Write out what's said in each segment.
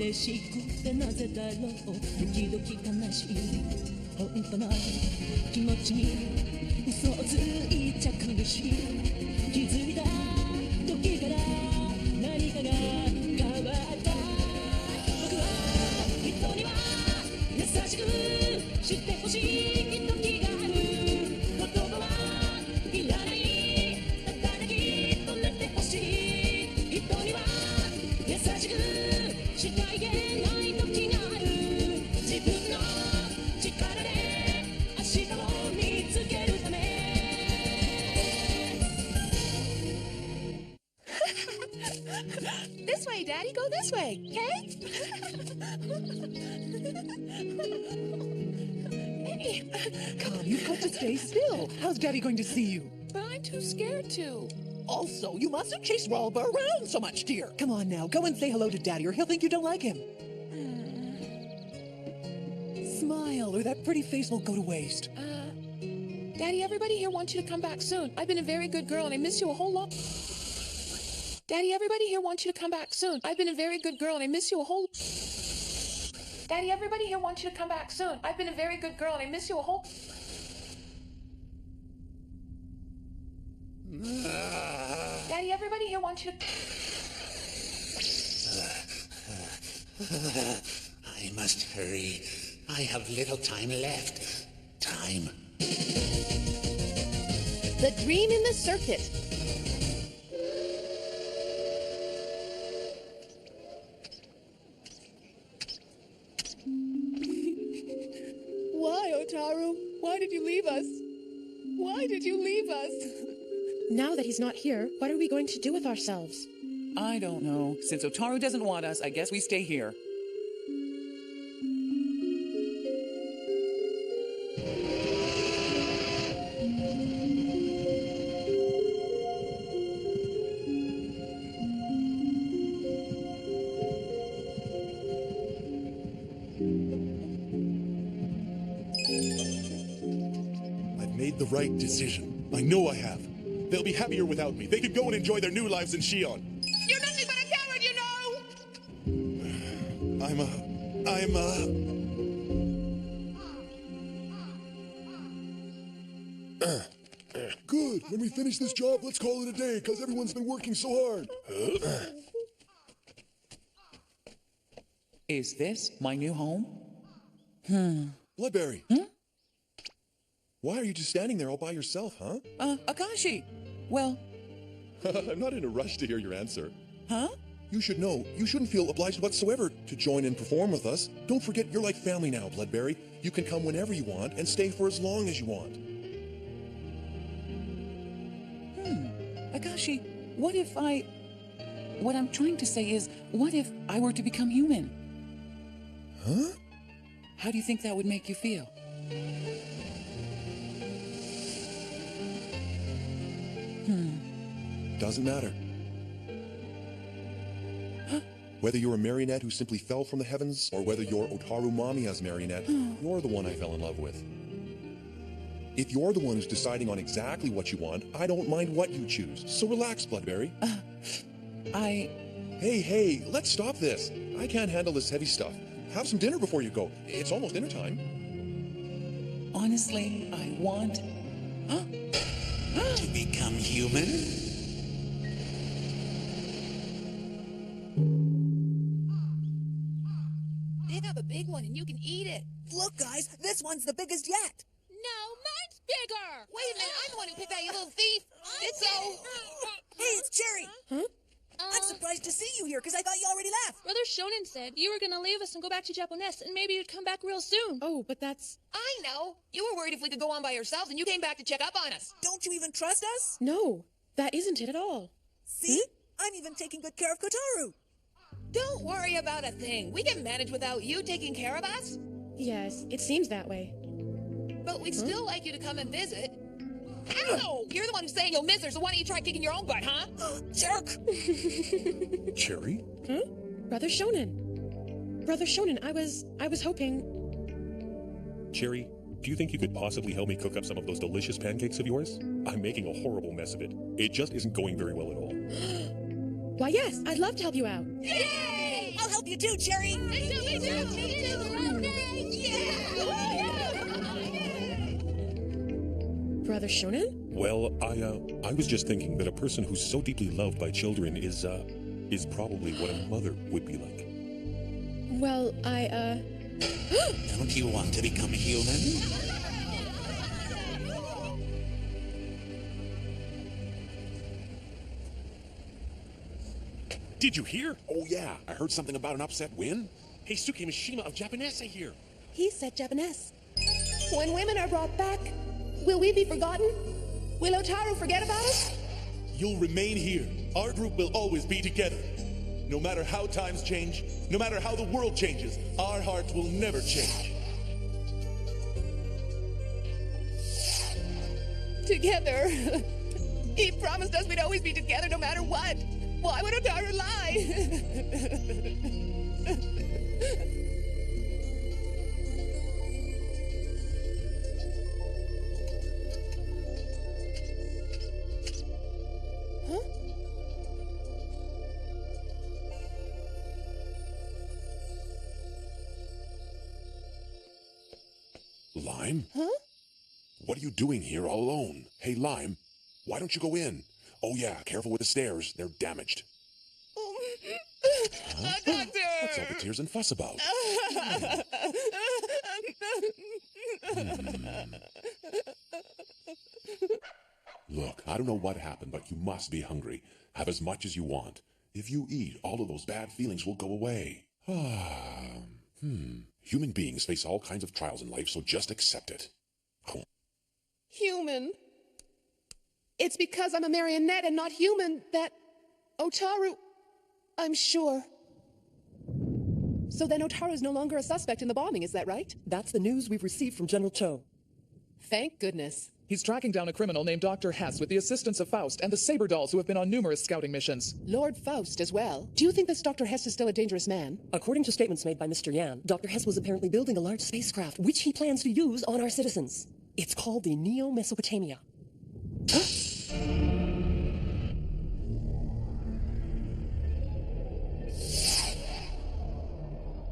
嬉しくてなぜだろう時々悲しい本当の気持ちに嘘をついちゃ苦しい気づいた時から何かが変わった僕は人には優しくしてほしい時がある言葉はいらないただ抱き止めてほしい人には優しくしか言えない時がある自分の力で明日を見つけるためThis way, Daddy. Go this way, okay? Hey. Come, you've got to stay still. How's Daddy going to see you? But I'm too scared to. Also, you mustn't chase Rolba around so much, dear. Come on now, go and say hello to Daddy or he'll think you don't like him. Smile or that pretty face will go to waste. Daddy, everybody here wants you to come back soon. I've been a very good girl and I miss you a whole lot. Daddy, everybody here wants you to come back soon. I've been a very good girl and I miss you a whole... Daddy, everybody here wants you to come back soon. I've been a very good girl and I miss you a whole... Daddy, everybody here wants you to... I must hurry. I have little time left. Time. The Dream in the Circuit. Why, Otaru? Why did you leave us? Why did you leave us? Now that he's not here, what are we going to do with ourselves? I don't know. Since Otaru doesn't want us, I guess we stay here. I've made the right decision. I know I have. They'll be happier without me. They can go and enjoy their new lives in Shion. You're nothing but a coward, you know! Good. When we finish this job, let's call it a day, because everyone's been working so hard. Is this my new home? Bloodberry. Why are you just standing there all by yourself, huh? Akashi. Well, I'm not in a rush to hear your answer. huh? You should know, you shouldn't feel obliged whatsoever to join and perform with us. Don't forget, you're like family now, Bloodberry. You can come whenever you want and stay for as long as you want. Akashi, what I'm trying to say is, what if I were to become human? Huh? How do you think that would make you feel? Doesn't matter. Whether you're a Marionette who simply fell from the heavens, or whether you're Otaru Mamiya's Marionette, you're the one I fell in love with. If you're the one who's deciding on exactly what you want, I don't mind what you choose. So relax, Bloodberry. Hey, let's stop this. I can't handle this heavy stuff. Have some dinner before you go. It's almost dinner time. Honestly, I want... To become human? They have a big one and you can eat it. Look, guys, this one's the biggest yet. No, mine's bigger. Wait a minute, I'm the one who picked that, you little thief. It's so... Hey, it's Cherry. I'm surprised to see you here, because I thought you already left. Brother Shonen said you were gonna leave us and go back to Japanese, and maybe you'd come back real soon. Oh, but that's... I know. You were worried if we could go on by ourselves, and you came back to check up on us. Don't you even trust us? No, that isn't it at all. See? I'm even taking good care of Kotaru. Don't worry about a thing. We can manage without you taking care of us. Yes, it seems that way. But we'd still like you to come and visit. Ow! You're the one who's saying you'll miss her, so why don't you try kicking your own butt, huh? Jerk! Cherry? Huh? Brother Shonen. Brother Shonen, I was hoping... Cherry, do you think you could possibly help me cook up some of those delicious pancakes of yours? I'm making a horrible mess of it. It just isn't going very well at all. Why, yes, I'd love to help you out. Yay! I'll help you too, Cherry. Me too. Brother Shonen? Well, I was just thinking that a person who's so deeply loved by children is probably what a mother would be like. Well, Don't you want to become human? Did you hear? Oh yeah, I heard something about an upset win. Hey, Suke Mishima of Japanese here. he said Japanese. When women are brought back, will we be forgotten? Will Otaru forget about us? You'll remain here. Our group will always be together. No matter how times change, no matter how the world changes, our hearts will never change. Together. He promised us we'd always be together no matter what. Why would Otaru lie? Lime? Huh? What are you doing here all alone? Hey, Lime, why don't you go in? Oh yeah, careful with the stairs. They're damaged. Doctor! What's all the tears and fuss about? Look, I don't know what happened, but you must be hungry. Have as much as you want. If you eat, all of those bad feelings will go away. Human beings face all kinds of trials in life, so just accept it. Human. It's because I'm a marionette and not human that Otaru... I'm sure. So then Otaru's no longer a suspect in the bombing, is that right? That's the news we've received from General Cho. Thank goodness. He's tracking down a criminal named Dr. Hess with the assistance of Faust and the Saber dolls who have been on numerous scouting missions. Lord Faust as well. Do you think this Dr. Hess is still a dangerous man? According to statements made by Mr. Yan, Dr. Hess was apparently building a large spacecraft, which he plans to use on our citizens. It's called the Neo-Mesopotamia.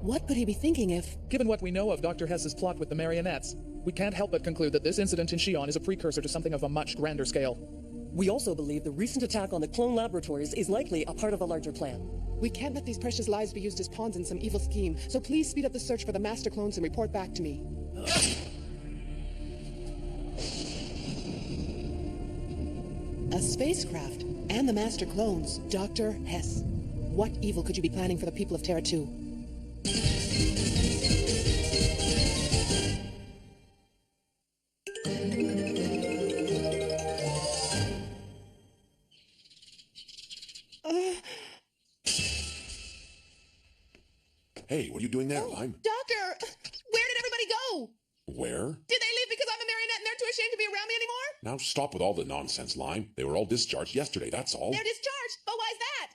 What could he be thinking if... Given what we know of Dr. Hess's plot with the marionettes, we can't help but conclude that this incident in Xi'an is a precursor to something of a much grander scale. We also believe the recent attack on the clone laboratories is likely a part of a larger plan. We can't let these precious lives be used as pawns in some evil scheme, so please speed up the search for the master clones and report back to me. A spacecraft and the master clones, Dr. Hess. What evil could you be planning for the people of Terra 2? Hey, what are you doing there, Lime? Doctor! Where did everybody go? Where? Did they leave because I'm a marionette and they're too ashamed to be around me anymore? Now stop with all the nonsense, Lime. They were all discharged yesterday, that's all. They're discharged, but why's that?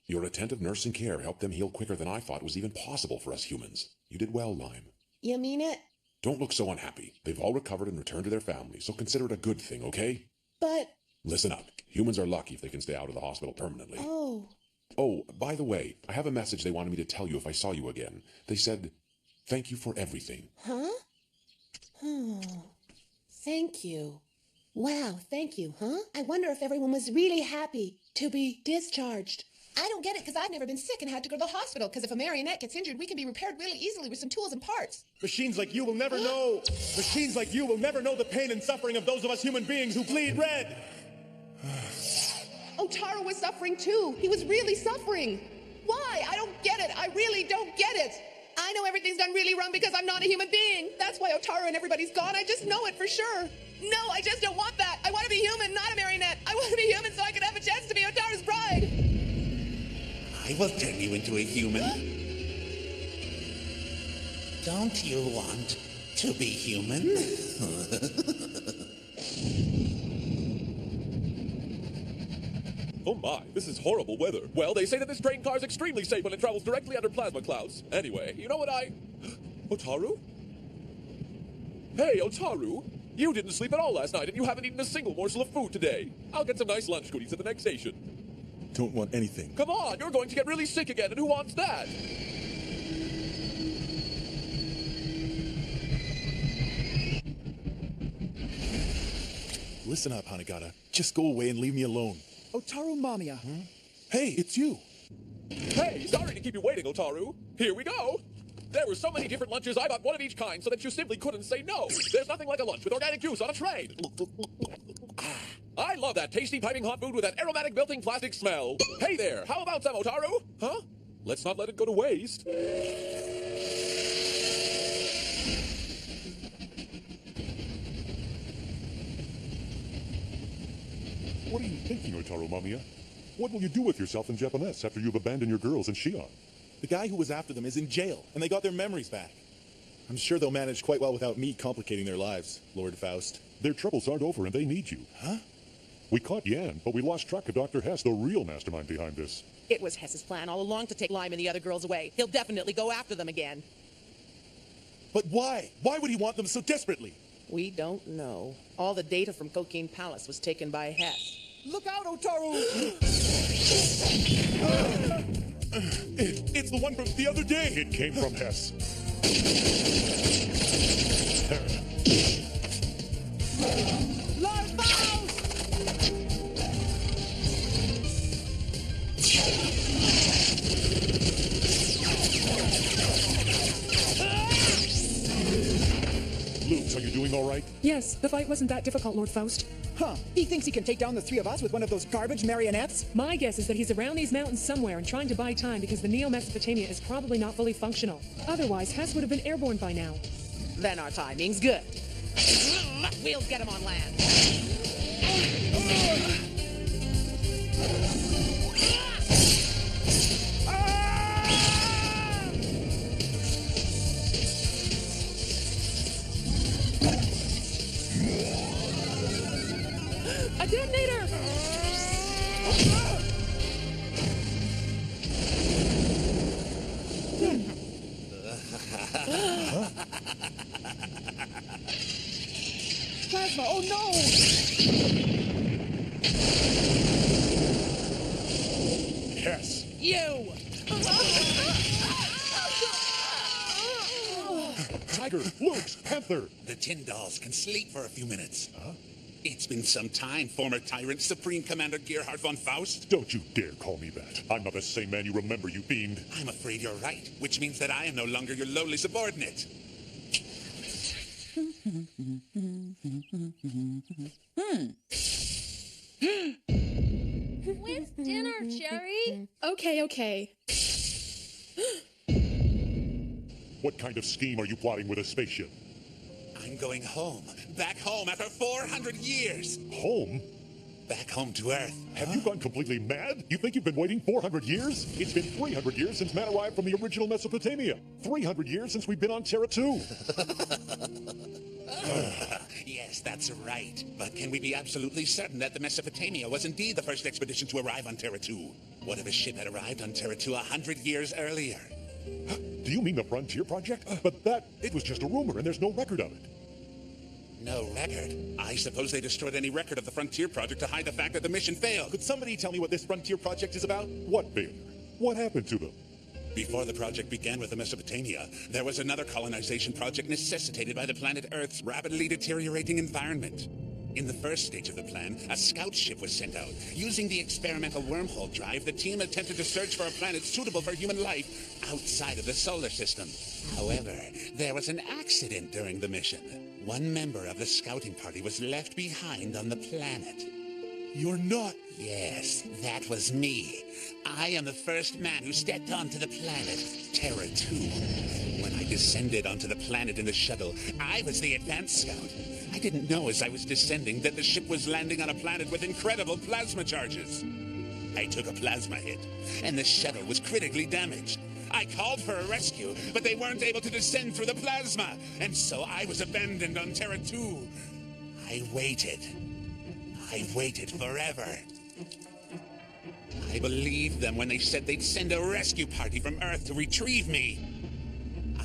Your attentive nurse and care helped them heal quicker than I thought was even possible for us humans. You did well, Lime. You mean it? Don't look so unhappy. They've all recovered and returned to their families, so consider it a good thing, okay? But... Listen up. Humans are lucky if they can stay out of the hospital permanently. Oh, by the way, I have a message they wanted me to tell you if I saw you again. They said, thank you for everything. Huh? Thank you. Wow, thank you, huh? I wonder if everyone was really happy to be discharged. I don't get it, because I've never been sick and had to go to the hospital, because if a marionette gets injured, we can be repaired really easily with some tools and parts. Machines like you will never know. Machines like you will never know the pain and suffering of those of us human beings who bleed red. Otaru was suffering too. He was really suffering. Why? I don't get it. I really don't get it. I know everything's done really wrong because I'm not a human being. That's why Otaru and everybody's gone. I just know it for sure. No, I just don't want that. I want to be human, not a marionette. I want to be human so I can have a chance to be Otaru's bride. I will turn you into a human. Don't you want to be human? Oh my, this is horrible weather. Well, they say that this train car is extremely safe when it travels directly under plasma clouds. Anyway, you know what Otaru? Hey, Otaru! You didn't sleep at all last night, and you haven't eaten a single morsel of food today. I'll get some nice lunch goodies at the next station. don't want anything. Come on, you're going to get really sick again, and who wants that? Listen up, Hanagata. Just go away and leave me alone. Otaru Mamiya. Hey, it's you. Hey, sorry to keep you waiting, Otaru. Here we go. There were so many different lunches, I bought one of each kind so that you simply couldn't say no. There's nothing like a lunch with organic juice on a tray. I love that tasty piping hot food with that aromatic melting plastic smell. Hey there, how about some, Otaru? Huh? Let's not let it go to waste. What are you thinking, Otaru Mamiya? What will you do with yourself in Japanese after you've abandoned your girls in Shion? The guy who was after them is in jail, and they got their memories back. I'm sure they'll manage quite well without me complicating their lives, Lord Faust. Their troubles aren't over and they need you. Huh? We caught Yan, but we lost track of Dr. Hess, the real mastermind behind this. It was Hess's plan all along to take Lime and the other girls away. He'll definitely go after them again. But why? Why would he want them so desperately? We don't know. All the data from Cocaine Palace was taken by Hess. Look out, Otaru! It's the one from the other day! It came from Hess. Lord Faust! Luke, are you doing all right? Yes, the fight wasn't that difficult, Lord Faust. Huh, he thinks he can take down the three of us with one of those garbage marionettes? My guess is that he's around these mountains somewhere and trying to buy time because the Neo-Mesopotamia is probably not fully functional. Otherwise, Hess would have been airborne by now. Then our timing's good. We'll get him on land. A detonator! Plasma, oh no! Hess! You! Tiger! Luke's! Panther! The Tin Dolls can sleep for a few minutes. Huh? It's been some time, former tyrant, Supreme Commander Gerhard von Faust. Don't you dare call me that. I'm not the same man you remember, you fiend. I'm afraid you're right, which means that I am no longer your lowly subordinate. When's dinner, Cherry? Okay. What kind of scheme are you plotting with a spaceship? I'm going home. Back home after 400 years. Home? Back home to Earth. Have you gone completely mad? You think you've been waiting 400 years? It's been 300 years since man arrived from the original Mesopotamia. 300 years since we've been on Terra 2. Yes, that's right. But can we be absolutely certain that the Mesopotamia was indeed the first expedition to arrive on Terra 2? What if a ship had arrived on Terra 2 100 years earlier? Do you mean the Frontier Project? But it was just a rumor and there's no record of it. No record? I suppose they destroyed any record of the Frontier Project to hide the fact that the mission failed. Could somebody tell me what this Frontier Project is about? What failure? What happened to them? Before the project began with the Mesopotamia, there was another colonization project necessitated by the planet Earth's rapidly deteriorating environment. In the first stage of the plan, a scout ship was sent out. Using the experimental wormhole drive, the team attempted to search for a planet suitable for human life outside of the solar system. However, there was an accident during the mission. One member of the scouting party was left behind on the planet. You're not... Yes, that was me. I am the first man who stepped onto the planet, Terra 2. When I descended onto the planet in the shuttle, I was the advanced scout. I didn't know as I was descending that the ship was landing on a planet with incredible plasma charges. I took a plasma hit, and the shuttle was critically damaged. I called for a rescue, but they weren't able to descend through the plasma, and so I was abandoned on Terra 2. I waited forever. I believed them when they said they'd send a rescue party from Earth to retrieve me.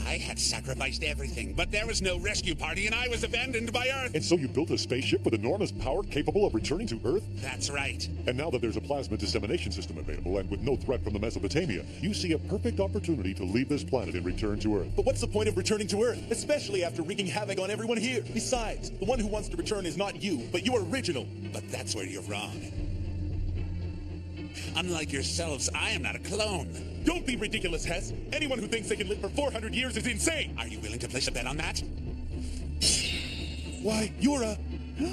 I had sacrificed everything, but there was no rescue party and I was abandoned by Earth. And so you built a spaceship with enormous power capable of returning to Earth? That's right. And now that there's a plasma dissemination system available and with no threat from the Mesopotamia, you see a perfect opportunity to leave this planet and return to Earth. But what's the point of returning to Earth, especially after wreaking havoc on everyone here? Besides, the one who wants to return is not you, but your original. But that's where you're wrong. Unlike yourselves, I am not a clone. Don't be ridiculous, Hess. Anyone who thinks they can live for 400 years is insane. Are you willing to place a bet on that? Why, you're a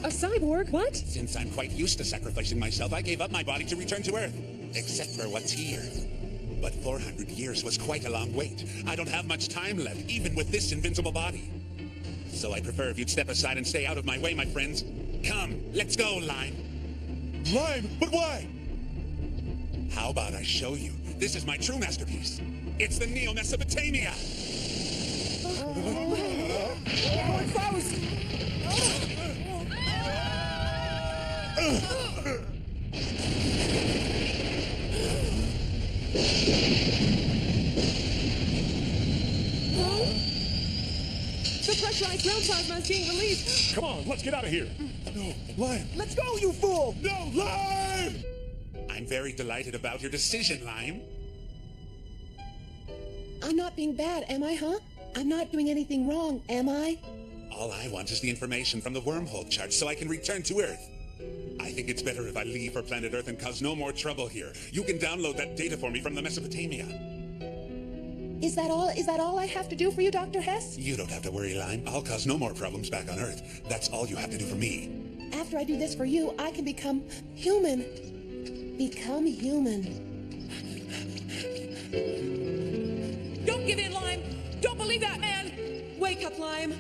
cyborg? What? Since I'm quite used to sacrificing myself, I gave up my body to return to Earth. Except for what's here. But 400 years was quite a long wait. I don't have much time left, even with this invincible body. So I prefer if you'd step aside and stay out of my way, my friends. Come, let's go, Lime. Lime? But why? How about I show you? This is my true masterpiece. It's the Neo-Mesopotamia. It froze! The pressurized ground plasma is being released. Come on, let's get out of here. No, Lime. Let's go, you fool! No, Lime! I'm very delighted about your decision, Lime. I'm not being bad, am I, huh? I'm not doing anything wrong, am I? All I want is the information from the wormhole chart so I can return to Earth. I think it's better if I leave for planet Earth and cause no more trouble here. You can download that data for me from the Mesopotamia. Is that all I have to do for you, Dr. Hess? You don't have to worry, Lime. I'll cause no more problems back on Earth. That's all you have to do for me. After I do this for you, I can become human. Become human. Don't give in, Lime! Don't believe that man! Wake up, Lime!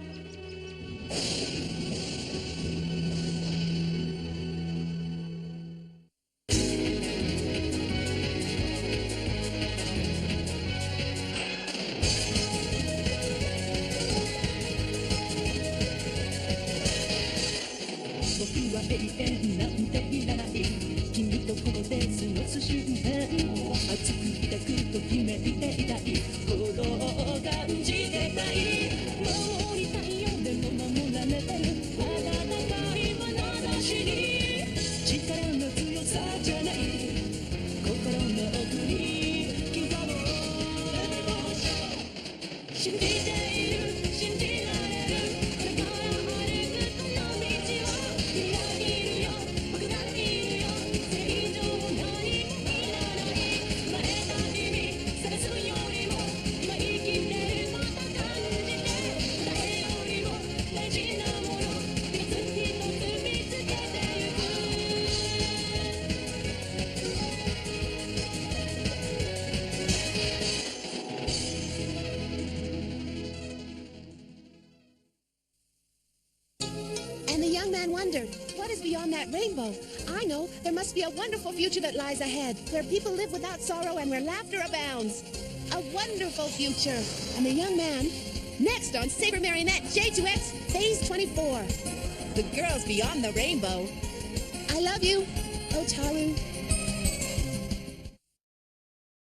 What is beyond that rainbow? I know there must be a wonderful future that lies ahead, where people live without sorrow and where laughter abounds. A wonderful future. And the young man, next on Saber Marionette J2X Phase 24. The girls beyond the rainbow. I love you, Otaru.